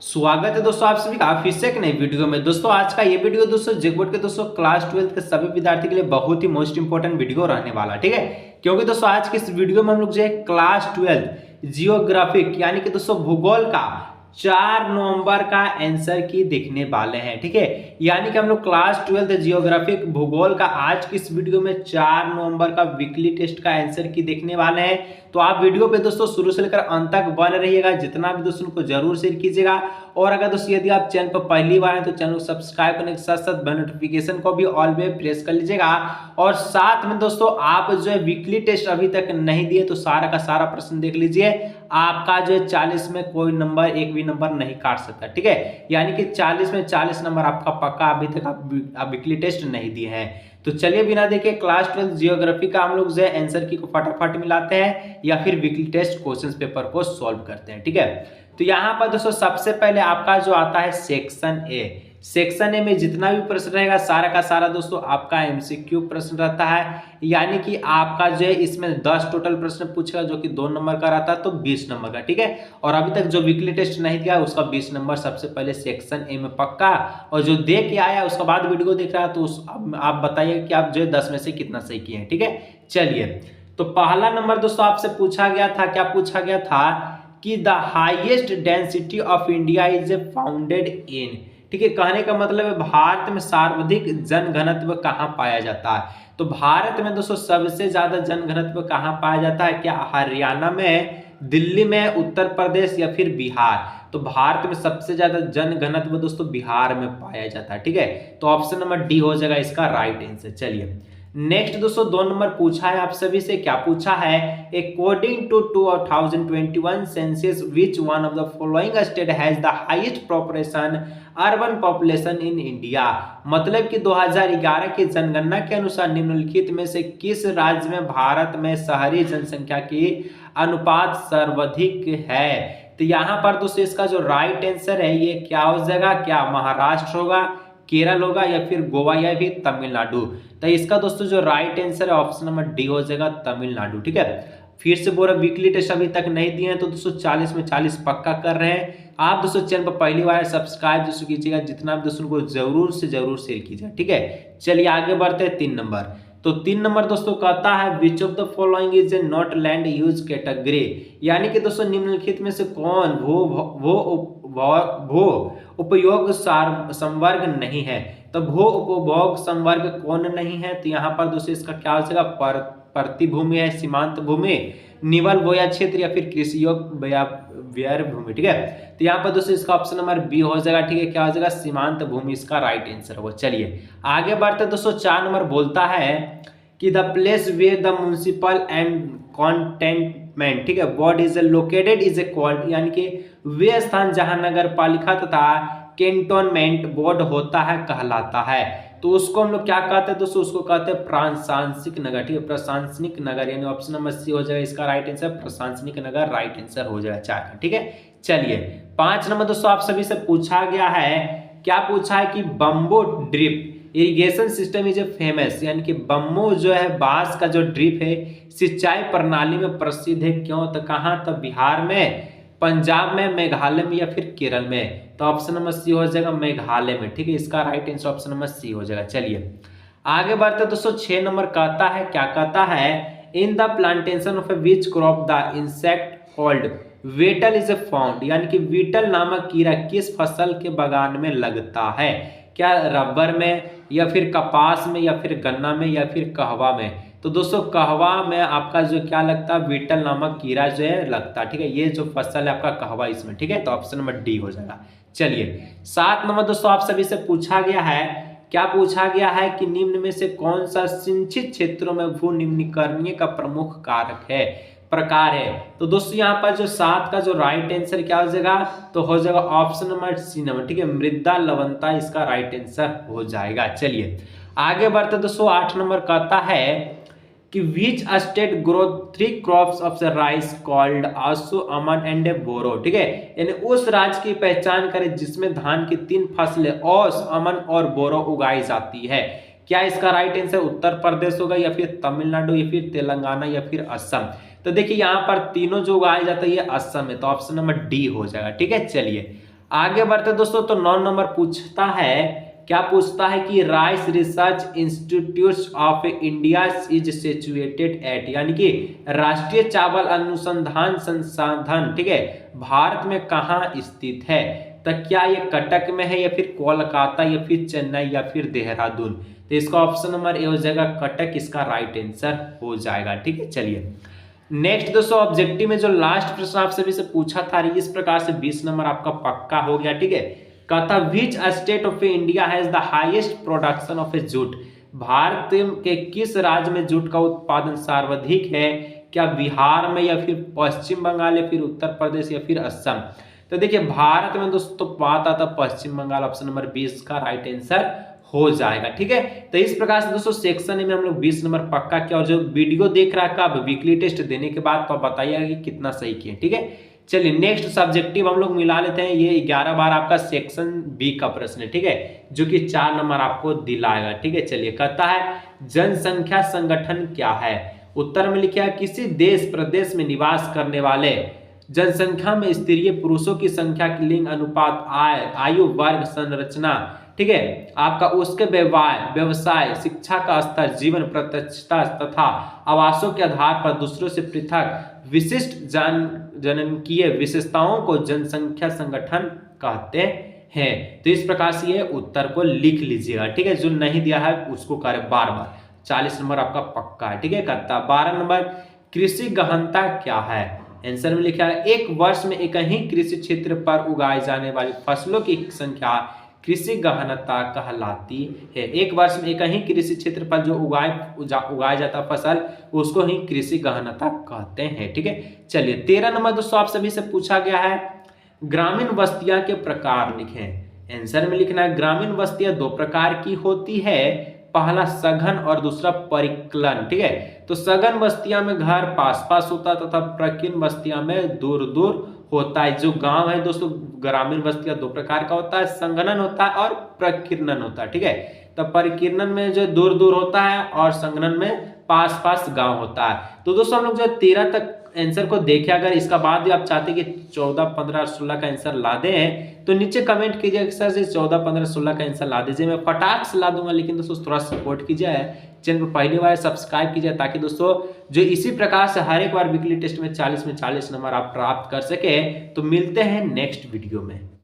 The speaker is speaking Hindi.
स्वागत है दोस्तों आप सभी का फिर से एक नई वीडियो में। दोस्तों आज का ये वीडियो दोस्तों जेकबोर्ड के दोस्तों क्लास 12 के सभी विद्यार्थी के लिए बहुत ही मोस्ट इंपोर्टेंट वीडियो रहने वाला, ठीक है। क्योंकि दोस्तों आज के इस वीडियो में हम लोग जो है क्लास 12 जियोग्राफिक यानी कि दोस्तों भूगोल का 4 नवंबर का आंसर की देखने वाले हैं, ठीक है। यानी कि हम लोग क्लास 12 जियोग्राफिक भूगोल का आज की इस वीडियो में 4 नवंबर का वीकली टेस्ट का आंसर की देखने वाले हैं। तो आप वीडियो पे दोस्तों शुरू से लेकर अंत तक बने रहिएगा, जितना भी दोस्तों को जरूर शेयर कीजिएगा। और अगर दोस्तों यदि आप चैनल पर पहली बार हैं तो चैनल को सब्सक्राइब करने के साथ साथ बेल नोटिफिकेशन को भी ऑल पे प्रेस कर लीजिएगा। और साथ में दोस्तों आप जो है वीकली टेस्ट अभी तक नहीं दिए तो सारा का सारा प्रश्न देख लीजिए। आपका जो है 40 में कोई नंबर एक भी नंबर नहीं काट सकता, ठीक है। यानी कि 40 में 40 नंबर आपका पक्का, अभी तक आप वीकली टेस्ट नहीं दिए हैं। तो चलिए बिना देखे क्लास 12 जियोग्राफी का हम लोग जो है आंसर की को फटाफट मिलाते हैं या फिर वीकली टेस्ट क्वेश्चन पेपर को सॉल्व करते हैं, ठीक है। तो यहाँ पर दोस्तों सबसे पहले आपका जो आता है सेक्शन ए। सेक्शन ए में जितना भी प्रश्न रहेगा सारा का सारा दोस्तों आपका एमसीक्यू प्रश्न रहता है। यानी कि आपका जो है इसमें 10 टोटल प्रश्न पूछेगा जो कि 2 नंबर का रहता है, तो 20 नंबर का, ठीक है। और अभी तक जो वीकली टेस्ट नहीं दिया उसका 20 नंबर सबसे पहले सेक्शन ए में पक्का। और जो दे के आया उसके बाद वीडियो देख रहा है तो आप बताइए कि आप जो है 10 में से कितना सही किए हैं, ठीक है। चलिए तो पहला नंबर दोस्तों आपसे पूछा गया था, क्या पूछा गया था कि the highest density of India is founded in, ठीक है। कहने का मतलब है भारत में सर्वाधिक जनघनत्व कहाँ पाया जाता है। तो भारत में दोस्तों सबसे ज्यादा जनघनत्व कहाँ पाया जाता है, क्या हरियाणा में, दिल्ली में, उत्तर प्रदेश या फिर बिहार। तो भारत में सबसे ज्यादा जनघनत्व दोस्तों बिहार में पाया जाता है, ठीक है। तो ऑप्शन नंबर डी हो जाएगा इसका राइट आंसर। चलिए नेक्स्ट दोस्तों 2 नंबर पूछा है आप सभी से, क्या पूछा है, according to 2021 census which one of the following state has the highest population urban population in India. मतलब कि 2011 की जनगणना के अनुसार निम्नलिखित में से किस राज्य में भारत में शहरी जनसंख्या की अनुपात सर्वाधिक है। तो यहाँ पर दोस्तों इसका जो राइट आंसर है ये क्या हो जाएगा, क्या महाराष्ट्र होगा, केरल होगा या फिर गोवा या फिर तमिलनाडु। तो इसका दोस्तों जो राइट आंसर है ऑप्शन नंबर डी हो जाएगा तमिलनाडु, ठीक है। फिर से बोल रहा वीकली टेस्ट अभी तक नहीं दिए हैं तो दोस्तों 40 में 40 पक्का कर रहे हैं। आप दोस्तों चैनल पर पहली बार सब्सक्राइब दोस्तों कीजिएगा, जितना भी दोस्तों को जरूर से जरूर शेयर कीजिएगा, ठीक है। चलिए आगे बढ़ते हैं 3 नंबर। तो 3 नंबर दोस्तों कहता है which of the following is a not land use category. यानी कि दोस्तों निम्नलिखित में से कौन भू उपयोग संवर्ग नहीं है। तो भू उपभोग संवर्ग कौन नहीं है, तो यहाँ पर दोस्तों इसका क्या हो जाएगा, प्रतिभूमि है, सीमांत भूमि, निवल बोया क्षेत्र या फिर कृषि व्यय भूमि, ठीक है। तो यहाँ पर दोस्तों इसका ऑप्शन नंबर बी हो जाएगा, ठीक है। क्या हो जाएगा, सीमांत भूमि इसका राइट आंसर होगा। चलिए आगे बढ़ते दोस्तों 4 नंबर बोलता है कि the place where the municipal and cantonment, ठीक है, board is located is a called, यानी कि वे स्थान जहां नगर पालिका तथा कैंटोनमेंट बोर्ड होता है कहलाता है। तो उसको हम लोग क्या कहते हैं दोस्तों, उसको कहते हैं प्रशासनिक नगर, ठीक है, प्रशासनिक नगर, यानी ऑप्शन नंबर सी हो जाएगा इसका राइट आंसर, प्रशासनिक नगर राइट आंसर हो जाएगा 4 का, ठीक है। चलिए 5 नंबर दोस्तों आप सभी से पूछा गया है, क्या पूछा है कि bamboo drip irrigation system is a famous, यानी कि बम्बो जो है बांस का जो ड्रिप है सिंचाई प्रणाली में प्रसिद्ध है, क्यों, तो कहाँ, तो बिहार में, पंजाब में, मेघालय में या फिर केरल में। तो ऑप्शन नंबर सी हो जाएगा मेघालय में, ठीक है। इसका right answer option number c हो जाएगा। चलिए आगे बढ़ते दोस्तों 6 नंबर कहता है, क्या कहता है, in the plantation of A which crop the insect called Vettel is a found, यानी कि वीटल नामक कीड़ा किस फसल के बागान में लगता है, क्या रबर में या फिर कपास में या फिर गन्ना में या फिर कहवा में। तो दोस्तों कहवा में आपका जो क्या लगता है, बीटल नामक कीड़ा जो है लगता है, ठीक है। ये जो फसल है आपका कहवा इसमें, ठीक है। तो ऑप्शन नंबर डी हो जाएगा। चलिए 7 नंबर दोस्तों आप सभी से पूछा गया है, क्या पूछा गया है कि निम्न में से कौन सा सिंचित क्षेत्रों में भू निम्नीकरणीय का प्रमुख कारक है, प्रकार है। तो दोस्तों यहाँ पर जो 7 का जो राइट आंसर क्या हो जाएगा, तो हो जाएगा ऑप्शन नंबर सी नंबर, ठीक है, मृदा लवणता इसका राइट आंसर हो जाएगा। चलिए आगे बढ़ते दोस्तों 8 नंबर कहता है कि which state grow 3 crops of the rice called Ahu, Aman and Boro, ठीक है। यानी उस राज्य की पहचान करें जिसमें धान की 3 फसलें औस, अमन और बोरो उगाई जाती है। क्या इसका राइट आंसर उत्तर प्रदेश होगा या फिर तमिलनाडु या फिर तेलंगाना या फिर असम। तो देखिए यहाँ पर तीनों जो उगाया जाता है ये असम है, तो ऑप्शन नंबर डी हो जाएगा, ठीक है। चलिए आगे बढ़ते दोस्तों, तो 9 नंबर पूछता है, क्या पूछता है कि rice research institute of India is situated at, यानी कि राष्ट्रीय चावल अनुसंधान संसाधन, ठीक है, भारत में कहाँ स्थित है। तो क्या ये कटक में है, या फिर कोलकाता, या फिर चेन्नई, या फिर देहरादून। तो इसका ऑप्शन नंबर ए हो जाएगा कटक, इसका राइट आंसर हो जाएगा। ठीक है, चलिए नेक्स्ट दोस्तों, ऑब्जेक्टिव में जो लास्ट प्रश्न आप सभी से पूछा था, इस प्रकार से 20 नंबर आपका पक्का हो गया। ठीक है, कहता which state of India has the highest production of A jute, Bharat के किस राज्य में जूट का उत्पादन सर्वाधिक है। क्या बिहार में, या फिर पश्चिम बंगाल, या फिर उत्तर प्रदेश, या फिर असम। तो देखिए भारत में दोस्तों बात आता पश्चिम बंगाल, ऑप्शन नंबर 20 का राइट आंसर हो जाएगा। ठीक है, तो इस प्रकार से दोस्तों सेक्शन में हम लोग 20 नंबर पक्का किया, और जो वीडियो देख रहा है कब वीकली टेस्ट देने के बाद, तो बताइएगा कि कितना सही किए। ठीक है, चलिए नेक्स्ट सब्जेक्टिव हम लोग मिला लेते हैं। ये 11 बार आपका सेक्शन बी का प्रश्न है। ठीक है, जो कि 4 नंबर आपको दिलाएगा। ठीक है, चलिए कहता है जनसंख्या संगठन क्या है। उत्तर में लिखा है किसी देश प्रदेश में निवास करने वाले जनसंख्या में स्त्रीय पुरुषों की संख्या, की लिंग अनुपात, आयु वर्ग संरचना, ठीक है, आपका उसके व्यवसाय, शिक्षा का स्तर, जीवन प्रतिष्ठा तथा आवासों के आधार पर दूसरों से पृथक विशिष्ट जननकीय विशेषताओं को जनसंख्या संगठन कहते हैं। तो इस प्रकार से ये उत्तर को लिख लीजिएगा। ठीक है, जो नहीं दिया है उसको करें बार बार। 40 नंबर आपका पक्का है। ठीक है, कहता 12 नंबर कृषि गहनता क्या है। आंसर में लिखा है एक वर्ष में एक ही कृषि क्षेत्र पर उगाई जाने वाली फसलों की संख्या कृषि गहनता कहलाती है। एक वर्ष में एक ही कृषि क्षेत्र पर जो उगाया जाता फसल, उसको ही कृषि गहनता कहते हैं। ठीक है, चलिए 13 नंबर दोस्तों आप सभी से पूछा गया है ग्रामीण बस्तियां के प्रकार लिखें। आंसर में लिखना है ग्रामीण बस्तियां 2 प्रकार की होती है, पहला सघन और दूसरा परिक्लन। ठीक है, तो सघन बस्तियां में घर पास पास होता है तथा प्रकीर्ण बस्तियां में दूर दूर होता है। जो गांव है दोस्तों, ग्रामीण बस्तियां 2 प्रकार का होता है, संघनन होता है और प्रकीर्णन होता है। ठीक है, तो परिकीर्णन में जो दूर दूर होता है और संघनन में पास पास गांव होता है। तो दोस्तों हम लोग जो 13 तक आंसर को देखे, अगर इसका बाद भी आप चाहते कि 14, 15, 16 का आंसर ला दें तो नीचे कमेंट कीजिए सर से 14, 15, 16 का आंसर ला दीजिए, मैं फटाक से ला दूंगा। लेकिन दोस्तों थोड़ा सपोर्ट कीजिए, चैनल पर पहली बार सब्सक्राइब कीजिए, ताकि दोस्तों जो इसी प्रकार से हर एक बार वीकली टेस्ट में 40 में 40 नंबर आप प्राप्त कर सके। तो मिलते हैं नेक्स्ट वीडियो में।